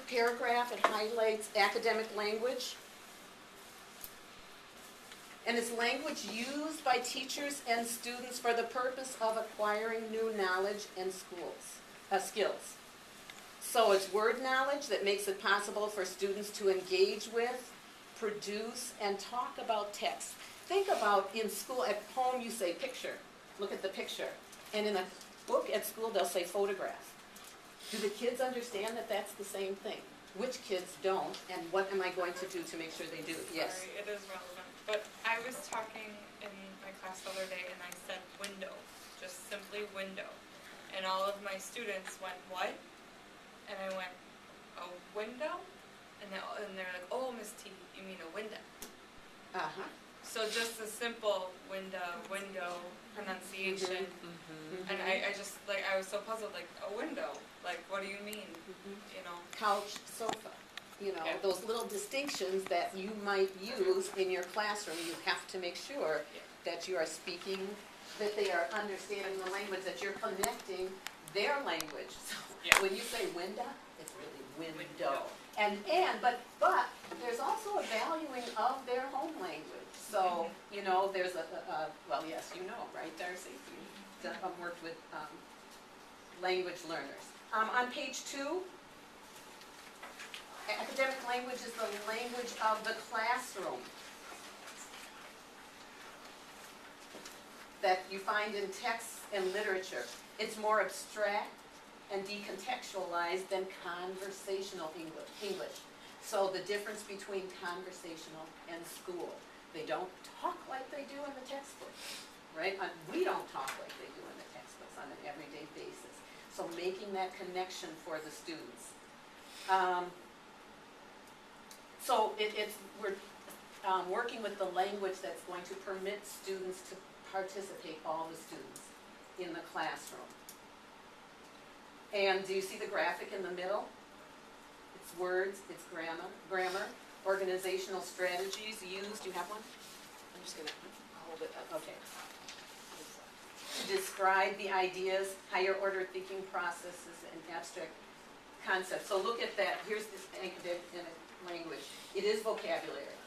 paragraph, it highlights academic language. And it's language used by teachers and students for the purpose of acquiring new knowledge and skills. So it's word knowledge that makes it possible for students to engage with, produce, and talk about text. Think about in school, at home you say picture, look at the picture. And in a book at school they'll say photograph. Do the kids understand that that's the same thing? Which kids don't, and what am I going to do to make sure they do? Yes? Sorry, it is relevant. But I was talking in my class the other day and I said window, just simply window. And all of my students went, what? And I went, a window? And they're like, oh, Miss T, you mean a window? Uh-huh. So just a simple window pronunciation. And I just, like, I was so puzzled, like, a window? Like, what do you mean? You know? Couch, sofa, you know, those little distinctions that you might use in your classroom. You have to make sure that you are speaking, that they are understanding the language, that you're connecting their language. So when you say window, it's really window. But there's also a valuing of their home language. So, you know, there's well, yes, you know, right, Darcy? You've worked with language learners. On page 2, academic language is the language of the classroom that you find in texts and literature. It's more abstract and decontextualized than conversational English. So the difference between conversational and school, they don't talk like they do in the textbooks, right? We don't talk like they do in the textbooks on an everyday basis. So making that connection for the students. We're working with the language that's going to permit students to participate, all the students, in the classroom. And do you see the graphic in the middle? It's words, it's grammar, organizational strategies used. Do you have one? I'm just going to hold it up. Okay. To describe the ideas, higher order thinking processes, and abstract concepts. So look at that. Here's this academic language. It is vocabulary.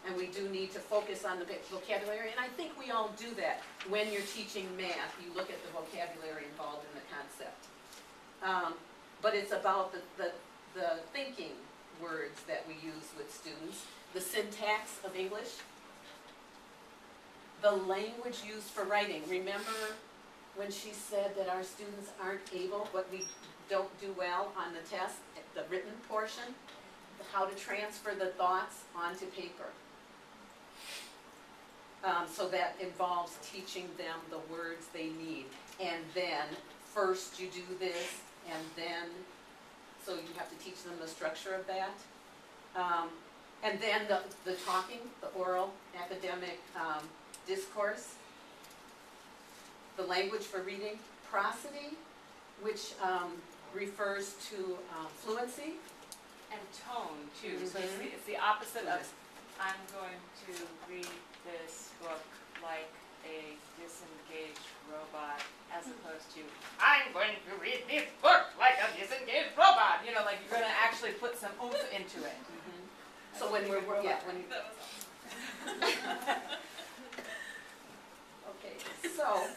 And we do need to focus on the vocabulary. And I think we all do that. When you're teaching math, you look at the vocabulary involved in the concept. But it's about the thinking words that we use with students, the syntax of English, the language used for writing. Remember when she said that our students aren't able, what we don't do well on the test, the written portion, how to transfer the thoughts onto paper. So that involves teaching them the words they need. And then first you do this, and then, so you have to teach them the structure of that. And then the talking, the oral, academic discourse, the language for reading, prosody, which refers to fluency. And tone, too. So it's the opposite of, I'm going to read this book like a disengaged robot, as opposed to, I'm going to read this book like a disengaged robot. You know, like you're going to actually put some oomph into it. So when we're, That was awesome. okay, so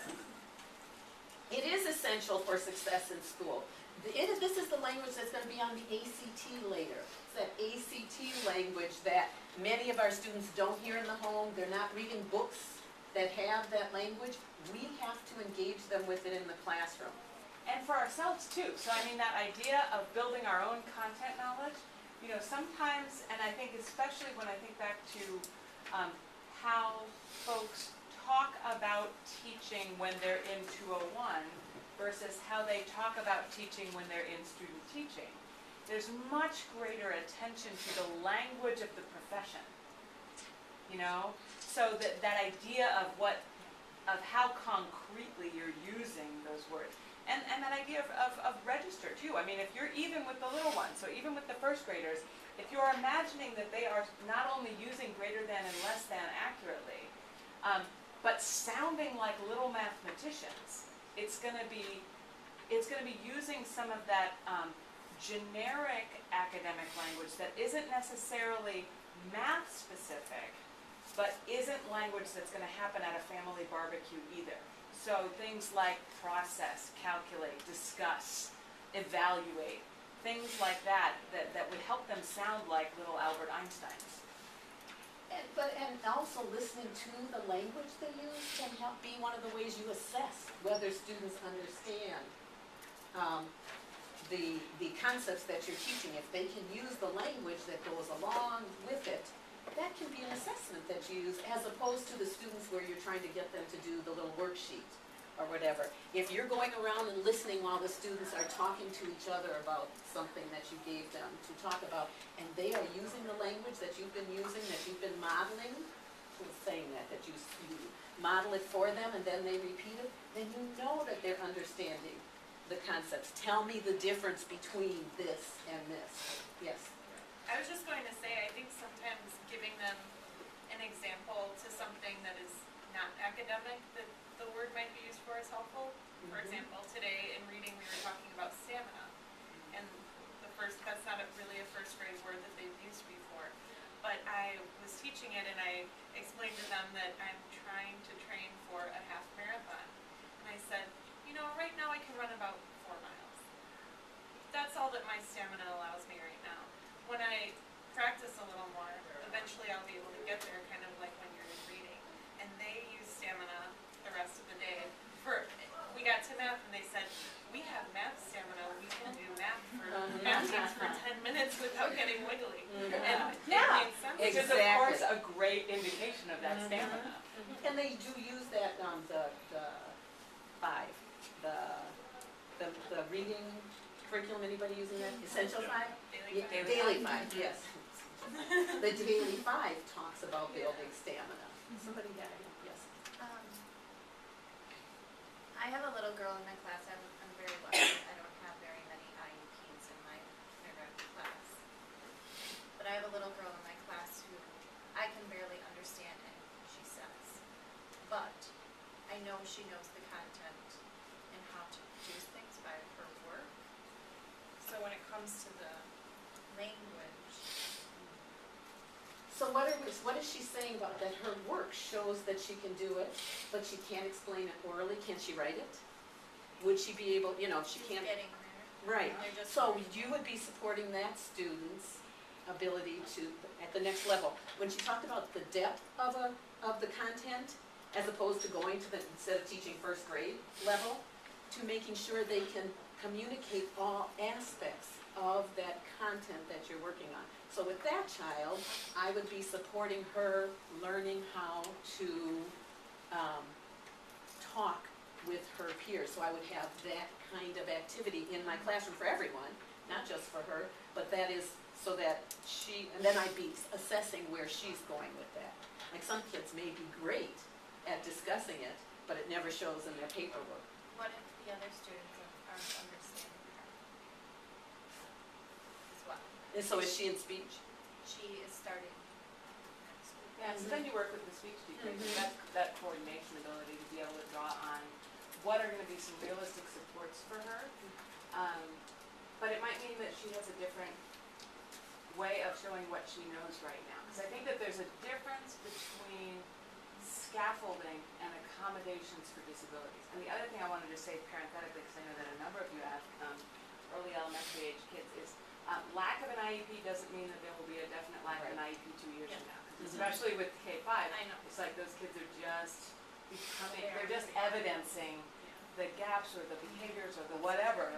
it is essential for success in school. This is the language that's going to be on the ACT later. It's that ACT language that many of our students don't hear in the home. They're not reading books that have that language. We have to engage them with it in the classroom. And for ourselves too. So I mean, that idea of building our own content knowledge, you know, sometimes, and I think especially when I think back to how folks talk about teaching when they're in 201 versus how they talk about teaching when they're in student teaching, there's much greater attention to the language of the profession, you know? So that idea of how concretely you're using those words. And that idea of register too. I mean, if you're even with the little ones, so even with the first graders, if you're imagining that they are not only using greater than and less than accurately, but sounding like little mathematicians, it's going to be using some of that generic academic language that isn't necessarily math specific, but isn't language that's gonna happen at a family barbecue either. So things like process, calculate, discuss, evaluate, things like that, that would help them sound like little Albert Einsteins. And also listening to the language they use can help be one of the ways you assess whether students understand the concepts that you're teaching. If they can use the language that goes along with it, that can be an assessment that you use, as opposed to the students where you're trying to get them to do the little worksheet or whatever. If you're going around and listening while the students are talking to each other about something that you gave them to talk about, and they are using the language that you've been using, that you've been modeling, who's saying that you model it for them and then they repeat it, then you know that they're understanding the concepts. Tell me the difference between this and this. Yes? I was just going to say, I think sometimes giving them an example to something that is not academic, that the word might be used for is helpful. For example, today in reading we were talking about stamina. And that's not really a first grade word that they've used before. But I was teaching it and I explained to them that I'm trying to train for a half marathon. And I said, you know, right now I can run about 4 miles. That's all that my stamina allows me right now. When I practice a little more, eventually I'll be able to get there, kind of like when you're reading. And they use stamina the rest of the day. We got to math and they said, we have math stamina, we can do math teams for 10 minutes without getting wiggly. And it made sense. Which is of course a great indication of that stamina. And they do use that the five, the reading curriculum. Anybody using that? Essential five? Daily five, yes. The daily five talks about building stamina. Somebody got it? Yes. I have a little girl in my class. I'm very lucky. I don't have very many IEPs in my class. But I have a little girl in my class who I can barely understand anything she says. But I know she knows the content and how to produce things by her work. So when it comes to the language. So what is she saying about that? Her work shows that she can do it, but she can't explain it orally. Can she write it? Would she be able, if she She's can't? getting there. Right. They're just So you would be supporting that student's ability to, at the next level. When she talked about the depth of the content, as opposed to going to instead of teaching first grade level, to making sure they can communicate all aspects of that content that you're working on. So with that child, I would be supporting her learning how to talk with her peers. So I would have that kind of activity in my classroom for everyone, not just for her, but that is so that and then I'd be assessing where she's going with that. Like some kids may be great at discussing it, but it never shows in their paperwork. What if the other students aren't understanding her as well? And so is she in speech? She is starting next week. Yeah, so then you work with the speech teacher. That's that coordination ability to be able to draw on what are going to be some realistic supports for her. But it might mean that she has a different way of showing what she knows right now. Because I think that there's a difference between scaffolding and accommodations for disabilities. And the other thing I wanted to say parenthetically, because I know that a number of you have early elementary age kids, is lack of an IEP doesn't mean that there will be a definite lack of an IEP 2 years from now. Especially with K-5, I know. it's like those kids are just becoming, they're just evidencing the gaps or the behaviors or the whatever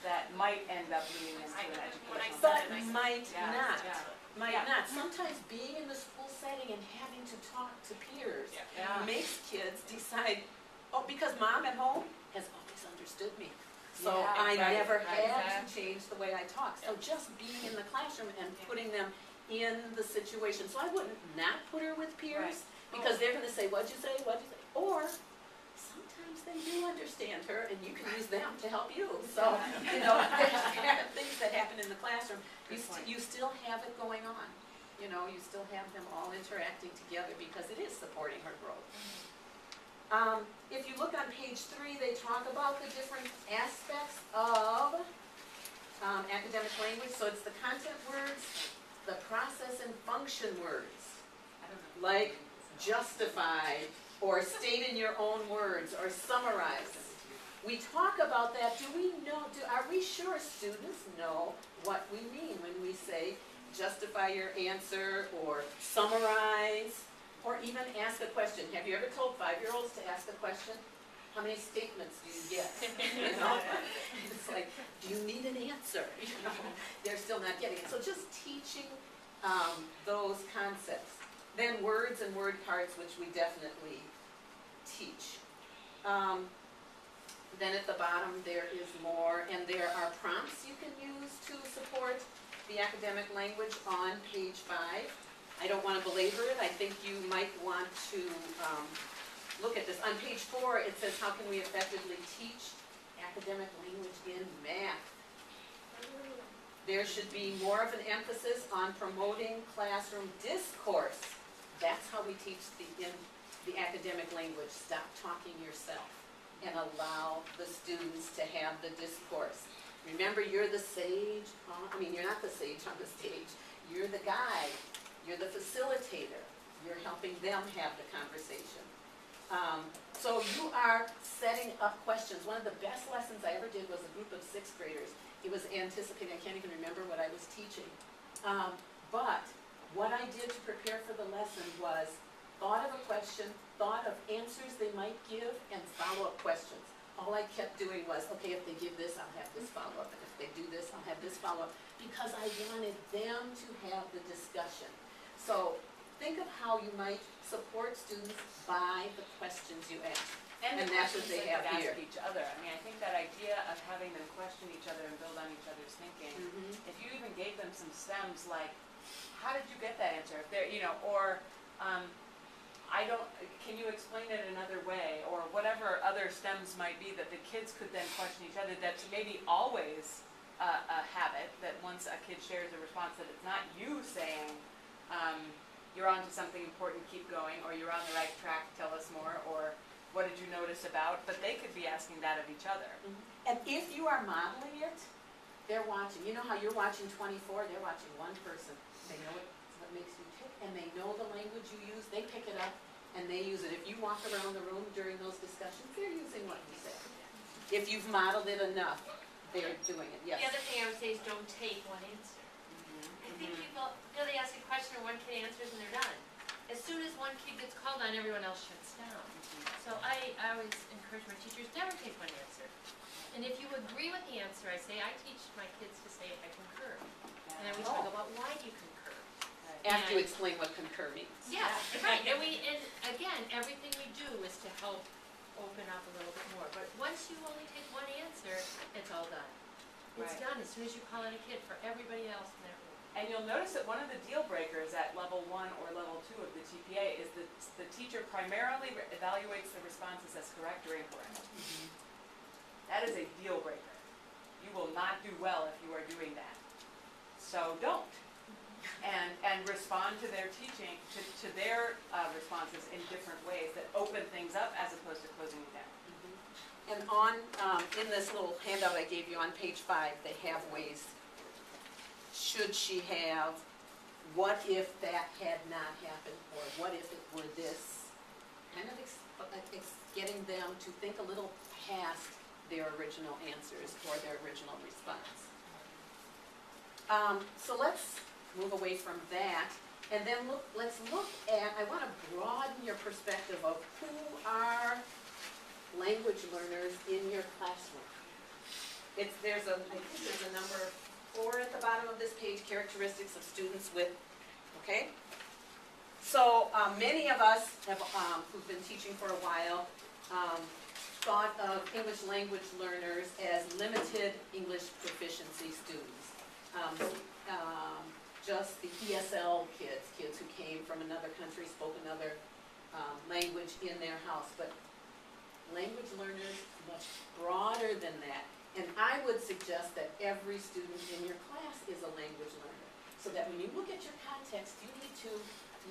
that might end up leading into an educational. But setting. might not. Yeah. Might Yeah. not. Sometimes being in the school setting and having to talk to peers Yeah. makes kids decide, because mom at home has always understood me. So Yeah, I right, never right, had to change the way I talk. So just being in the classroom and putting them in the situation. So I wouldn't not put her with peers, because they're gonna say, what'd you say, what'd you say? Or sometimes they do understand her and you can use them to help you. So, there's things that happen in the classroom. You still have it going on. You still have them all interacting together because it is supporting her growth. If you look on page 3, they talk about the different aspects of academic language, so it's the content words, the process and function words, like justify, or state in your own words, or summarize. We talk about that. Are we sure students know what we mean when we say justify your answer, or summarize, or even ask a question? Have you ever told 5-year-olds to ask a question? How many statements do you get? You know? It's like, do you need an answer? You know, they're still not getting it. So just teaching those concepts. Then words and word parts, which we definitely teach. Then at the bottom there is more, and there are prompts you can use to support the academic language on page 5. I don't want to belabor it. I think you might want to look at this. On page 4 it says, how can we effectively teach academic language in math? There should be more of an emphasis on promoting classroom discourse. That's how we teach the academic language. Stop talking yourself and allow the students to have the discourse. Remember, you're the sage. You're not the sage on the stage. You're the guide. You're the facilitator. You're helping them have the conversation. So you are setting up questions. One of the best lessons I ever did was a group of 6th graders. It was anticipating. I can't even remember what I was teaching. But what I did to prepare for the lesson was thought of a question, thought of answers they might give, and follow-up questions. All I kept doing was, okay, if they give this, I'll have this follow-up, and if they do this, I'll have this follow-up, because I wanted them to have the discussion. So think of how you might support students by the questions you ask. And the that's what questions they they have could here. ask each other. I think that idea of having them question each other and build on each other's thinking, if you even gave them some stems like, how did you get that answer? If they're, or can you explain it another way? Or whatever other stems might be that the kids could then question each other. That's maybe always a habit, that once a kid shares a response that it's not you saying, you're on to something important, keep going, or you're on the right track, tell us more, or what did you notice about, but they could be asking that of each other. And if you are modeling it, they're watching. You know how you're watching 24, they're watching one person. They know what makes you tick, and they know the language you use, they pick it up, and they use it. If you walk around the room during those discussions, they're using what you say. If you've modeled it enough, they're doing it, yes. The other thing I would say is don't take one answer. I think people, they ask a question and one kid answers and they're done. As soon as one kid gets called on, everyone else shuts down. So I always encourage my teachers, never take one answer. And if you agree with the answer, I say, I teach my kids to say, I concur. And then we talk about why do you concur. After you explain what concur means. Yeah, right, and again, everything we do is to help open up a little bit more. But once you only take one answer, it's all done. It's Right. done as soon as you call in a kid for everybody else in that room. And you'll notice that one of the deal breakers at level 1 or level 2 of the TPA is that the teacher primarily evaluates the responses as correct or incorrect. That is a deal breaker. You will not do well if you are doing that. So don't. And respond to their teaching, to their responses in different ways that open things up as opposed to closing it down. And in this little handout I gave you on page 5, they have ways. Should she have, what if that had not happened, or what if it were this? Kind of getting them to think a little past their original answers or their original response. So let's move away from that, and then let's look at, I want to broaden your perspective of who are language learners in your classroom. I think there's a number 4 at the bottom of this page, characteristics of students with, okay? So many of us have, who've been teaching for a while, thought of English language learners as limited English proficiency students. Just the ESL kids who came from another country, spoke another language in their house. But language learners, much broader than that. And I would suggest that every student in your class is a language learner. So that when you look at your context, you need to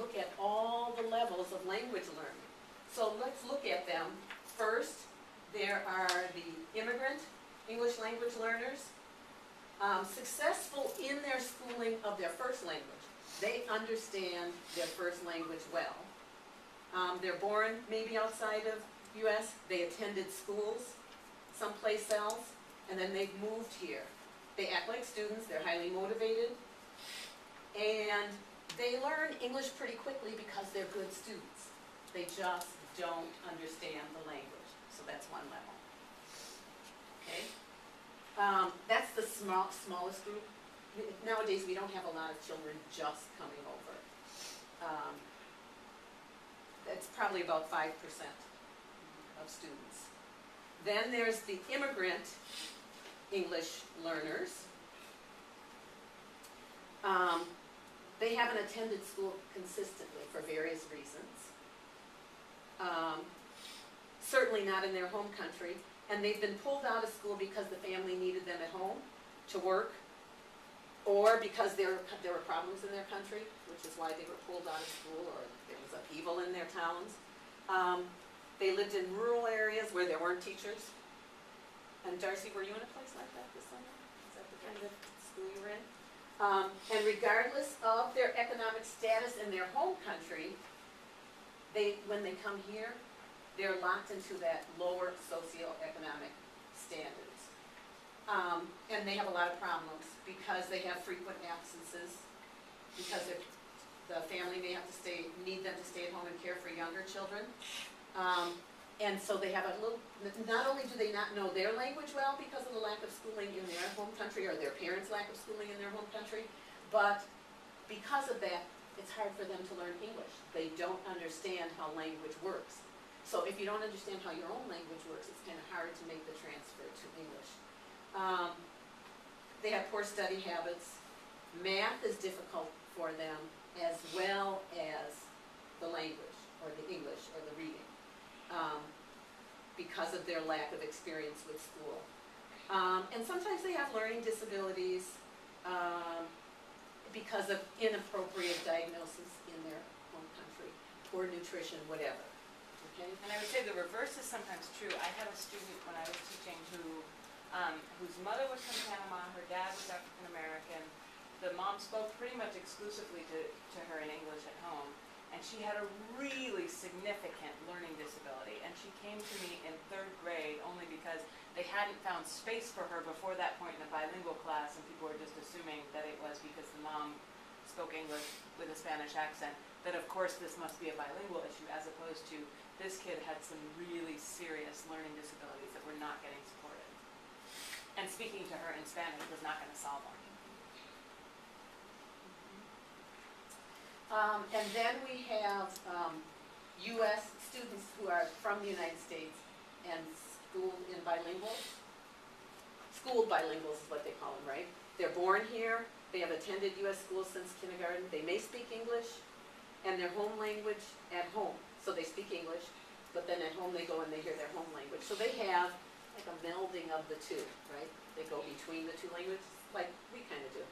look at all the levels of language learning. So let's look at them. First, there are the immigrant English language learners. Successful in their schooling of their first language. They understand their first language well. They're born maybe outside of US, they attended schools someplace else, and then they've moved here. They act like students, they're highly motivated, and they learn English pretty quickly because they're good students. They just don't understand the language, so that's one level. Okay? That's the smallest group. Nowadays, we don't have a lot of children just coming over. It's probably about 5% of students. Then there's the immigrant English learners. They haven't attended school consistently for various reasons. Certainly not in their home country, and they've been pulled out of school because the family needed them at home to work, or because there were problems in their country, which is why they were pulled out of school, or there was upheaval in their towns. They lived in rural areas where there weren't teachers. And Darcy, were you in a place like that this summer? Is that the kind of school you were in? And regardless of their economic status in their home country, when they come here, they're locked into that lower socioeconomic standards. And they have a lot of problems because they have frequent absences, because the family may have to need them to stay at home and care for younger children. And so they have not only do they not know their language well because of the lack of schooling in their home country, or their parents' lack of schooling in their home country, but because of that, it's hard for them to learn English. They don't understand how language works. So if you don't understand how your own language works, it's kind of hard to make the transfer to English. They have poor study habits. Math is difficult for them, as well as the language, or the English, or the reading, because of their lack of experience with school. And sometimes they have learning disabilities because of inappropriate diagnosis in their home country, poor nutrition, whatever. Okay? And I would say the reverse is sometimes true. I had a student when I was teaching whose mother was from Panama, her dad was African American. The mom spoke pretty much exclusively to her in English at home, and she had a really significant learning disability. And she came to me in 3rd grade only because they hadn't found space for her before that point in a bilingual class, and people were just assuming that it was because the mom spoke English with a Spanish accent, that of course this must be a bilingual issue, as opposed to this kid had some really serious learning disabilities that were not getting supported. And speaking to her in Spanish was not going to solve them. And then we have U.S. students who are from the United States and schooled bilinguals is what they call them, right? They're born here, they have attended U.S. schools since kindergarten, they may speak English, and their home language at home. So they speak English, but then at home they go and they hear their home language. So they have like a melding of the two, right? They go between the two languages, like we kind of do.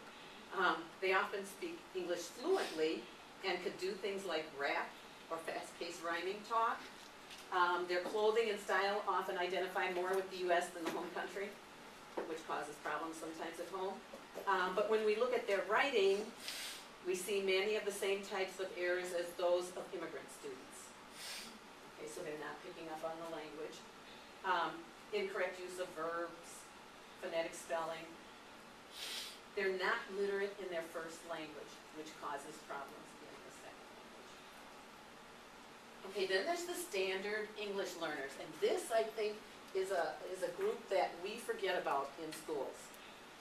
They often speak English fluently and could do things like rap or fast-paced rhyming talk. Their clothing and style often identify more with the U.S. than the home country, which causes problems sometimes at home. But when we look at their writing, we see many of the same types of errors as those of immigrant students. Okay, so they're not picking up on the language. Incorrect use of verbs, phonetic spelling. They're not literate in their first language, which causes problems in the second language. Okay, then there's the standard English learners, and this, I think, is a group that we forget about in schools.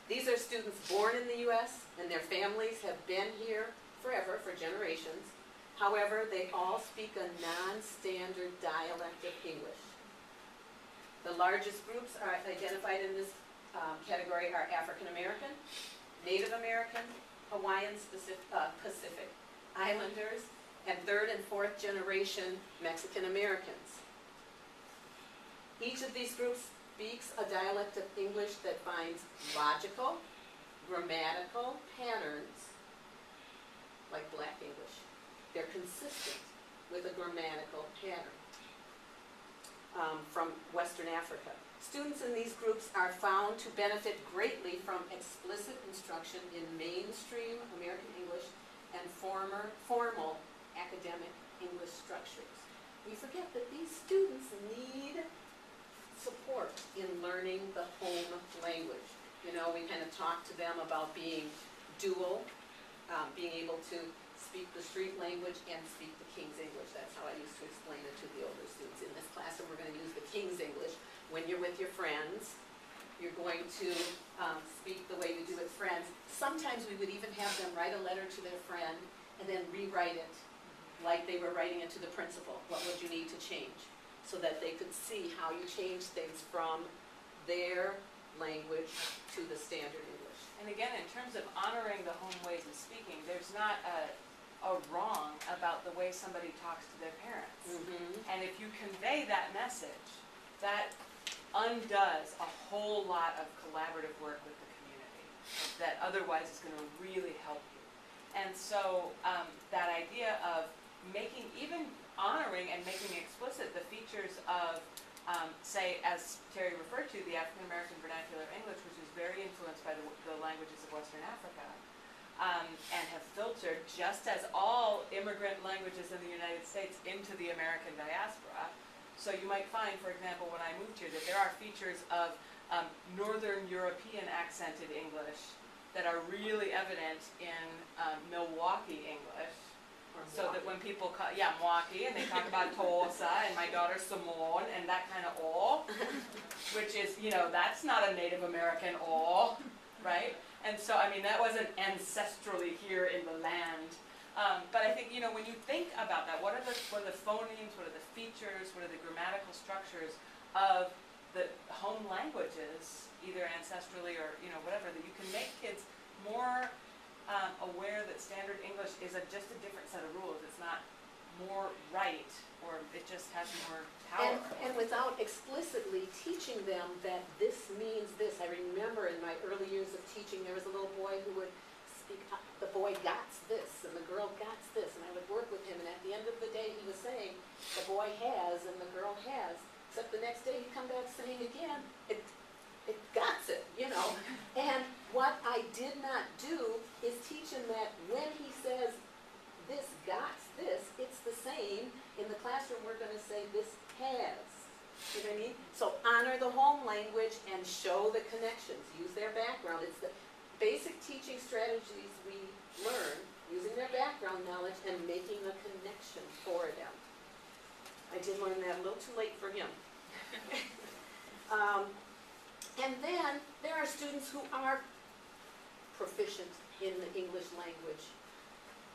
These are students born in the U.S., and their families have been here forever, for generations. However, they all speak a non-standard dialect of English. The largest groups are identified in this category are African American, Native American, Hawaiian Pacific Islanders, and 3rd and 4th generation Mexican Americans. Each of these groups speaks a dialect of English that finds logical, grammatical patterns like Black English. They're consistent with a grammatical pattern. from Western Africa. Students in these groups are found to benefit greatly from explicit instruction in mainstream American English and formal academic English structures. We forget that these students need support in learning the home language. You know, we kind of talk to them about being dual, being able to speak the street language and speak the King's English. That's how I used to explain it to the older students. In this classroom, we're going to use the King's English. When you're with your friends, you're going to speak the way we do with friends. Sometimes we would even have them write a letter to their friend and then rewrite it like they were writing it to the principal. What would you need to change? So that they could see how you change things from their language to the standard English. And again, in terms of honoring the home ways of speaking, there's not a wrong about the way somebody talks to their parents. And if you convey that message, that undoes a whole lot of collaborative work with the community that otherwise is going to really help you. And so that idea of making, even honoring and making explicit the features of, say, as Terry referred to, the African American vernacular English, which is very influenced by the languages of Western Africa, and have filtered, just as all immigrant languages in the United States, into the American diaspora. So you might find, for example, when I moved here, that there are features of Northern European accented English that are really evident in Milwaukee English. So that when people call, Milwaukee, and they talk about Tulsa, and my daughter Simone, and that kind of all, which is, that's not a Native American all, right? And so, I mean, that wasn't ancestrally here in the land. But I think, when you think about that, what are the phonemes, what are the features, what are the grammatical structures of the home languages, either ancestrally or, whatever, that you can make kids more aware that standard English is just a different set of rules. It's not more right, or it just has more power. And without explicitly teaching them that this means this. I remember in my early years of teaching, there was a little boy who would speak, the boy gots this, and the girl gots this, and I would work with him, and at the end of the day, he was saying, the boy has and the girl has, except the next day he'd come back saying again, it gots it, And what I did not do is teach him that when he says this gots this, it's the same. In the classroom, we're going to say this has. You know what I mean? So honor the home language and show the connections. Use their background. It's the basic teaching strategies we learn, using their background knowledge and making a connection for them. I did learn that a little too late for him. And then there are students who are proficient in the English language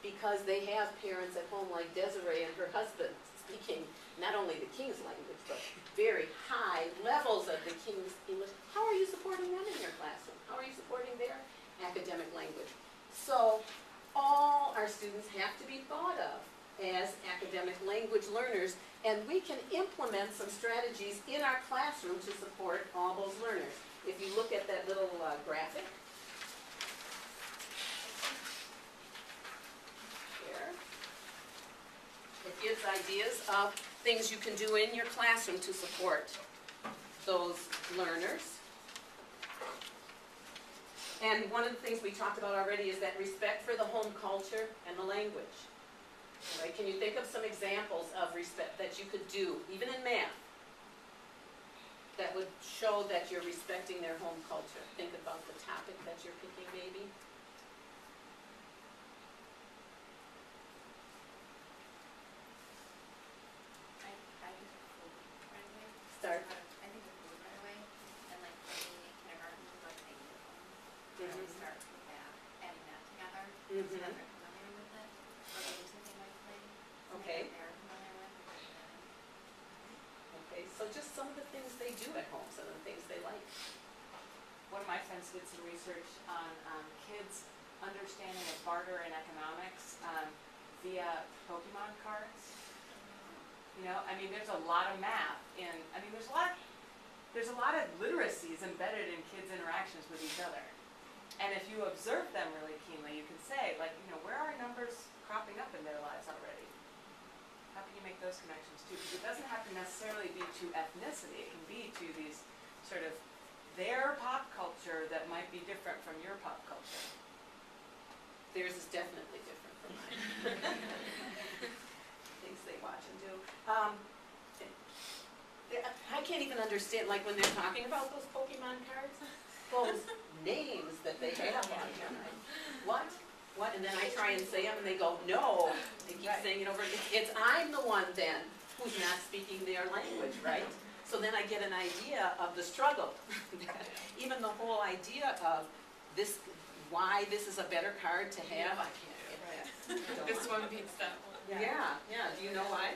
because they have parents at home like Desiree and her husband speaking not only the King's language, but very high levels of the King's English. How are you supporting them in your classroom? How are you supporting their academic language? So all our students have to be thought of as academic language learners, and we can implement some strategies in our classroom to support all those learners. If you look at that little graphic here, it gives ideas of things you can do in your classroom to support those learners. And one of the things we talked about already is that respect for the home culture and the language. Right? Can you think of some examples of respect that you could do, even in math, that would show that you're respecting their home culture? Think about the topic that you're picking, maybe. I think of food right away. Start. I think of food right away, and like for me, kindergarten is like a uniform. We start with that, adding that together, so that they're familiar with it, or maybe something like play. Okay. They're familiar with it. Okay, so just some of the things they do at home, some of the things they like. One of my friends did some research on kids' understanding of barter and economics via Pokemon cards. There's a lot of math in, there's a lot of literacies embedded in kids' interactions with each other. And if you observe them really keenly, you can say, where are numbers cropping up in their lives already? How can you make those connections too? Because it doesn't have to necessarily be to ethnicity sort of their pop culture that might be different from your pop culture? Theirs is definitely different from mine. Things they watch and do. I can't even understand, like when they're talking about those Pokemon cards, those names that they have on them. What? What? And then I try and say them and they go, no. They keep Right. saying it over. I'm the one then who's not speaking their language, right? So then I get an idea of the struggle. Even the whole idea of this, why this is a better card to have, I can't get that. This one beats that one. Yeah, yeah, do you know why?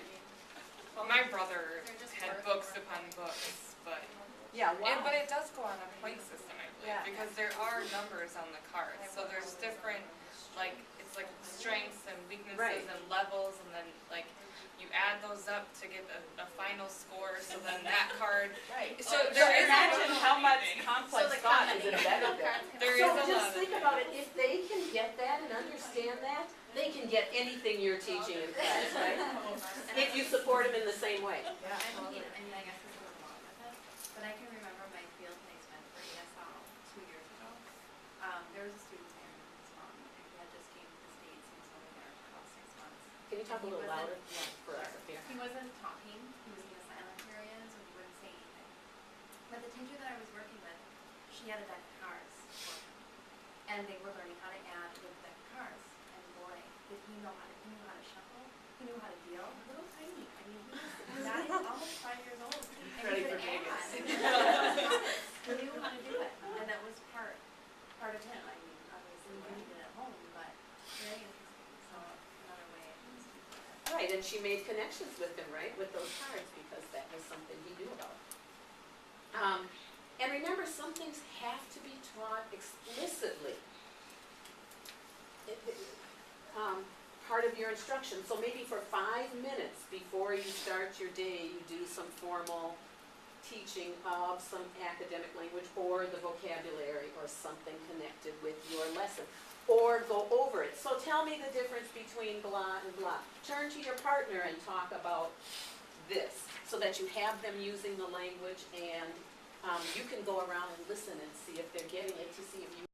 Well, my brother They're just had worth books more. upon books, but, Yeah, but it does go on a point system, I believe, Yeah. because there are numbers on the cards, so there's different, like, it's like strengths and weaknesses Right. and levels, and then, like, you add those up to get a final score, so then that card, Right. so Oh, there is Imagine how much So complex the thought is combination embedded of there. cards can There also- is a So lot just of think it. about it, if they can get that and understand that, they can get anything you're teaching in class, right? If you support them in the same way. I mean, I guess this goes along with it, but I can remember my field placement for ESL 2 years ago. There was a student there, his mom, and he had just came to the States and was only there for about 6 months. Can you talk a little louder? Yeah, for us up here. He wasn't talking, he was in the silent areas, and he wouldn't say anything. But the teacher that I was working with, she had a deck of cards for him. And they were learning how to add with deck of cards. And boy, did he know how to shuffle, he knew how to deal, little tiny. I mean, he was not even almost 5 years old. And Ready he for could Vegas. add. He knew how to do it, and that was part of him. I mean, obviously, he did it at home, but very interesting. So another way to speak with it. Right, and she made connections with him, right, with those cards, because that was something he knew about. And remember, some things have to be taught explicitly. Part of your instruction, so maybe for 5 minutes before you start your day, you do some formal teaching of some academic language or the vocabulary or something connected with your lesson, or go over it. So tell me the difference between blah and blah. Turn to your partner and talk about this, so that you have them using the language, and you can go around and listen and see if they're getting it, to see if you